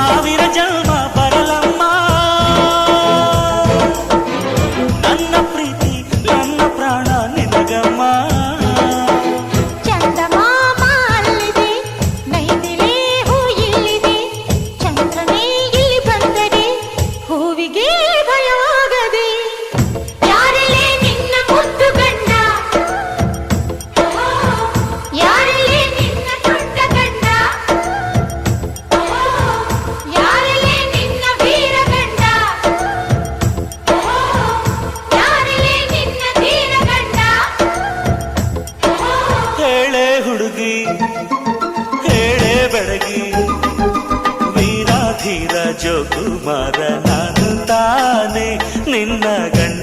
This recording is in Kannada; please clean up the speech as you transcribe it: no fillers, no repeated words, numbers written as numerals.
ಸಾವಿರ ಜನ್ಮ ಬರಲಮ್ಮ ನನ್ನ ಪ್ರೀತಿ ನನ್ನ ಪ್ರಾಣ ನಿನಗಮ್ಮ. ಚಂದಮಾಮ ಅಲ್ಲಿದೆ, ನೈದಿಲೆ ಹೂ ಇಲ್ಲಿದೆ, ಚಂದ್ರನೇ ಇಲ್ಲಿ ಬಂದರೆ ಹೂವಿಗೆ ಭಯವಾಗದೆ. ಯಾರಲ್ಲೇ ನಿನ್ನ ಮುದ್ದು ಗಂಡ, ಯಾರಲ್ಲೇ ನಿನ್ನ ದೊಡ್ಡ ಗಂಡ, ಯಾರಲ್ಲೇ ನಿನ್ನ ವೀರ ಗಂಡ, ಯಾರಲ್ಲೇ ನಿನ್ನ ಧೀರ ಗಂಡ. ಹೇಳೆ ಹುಡುಗಿ ಹೇಳೆ ಬೆಡಗಿ, ವೀರಾಧೀರ ಜೋಕುಮಾರ ನಾನು ತಾನೆ ನಿನ್ನ ಗಂಡ.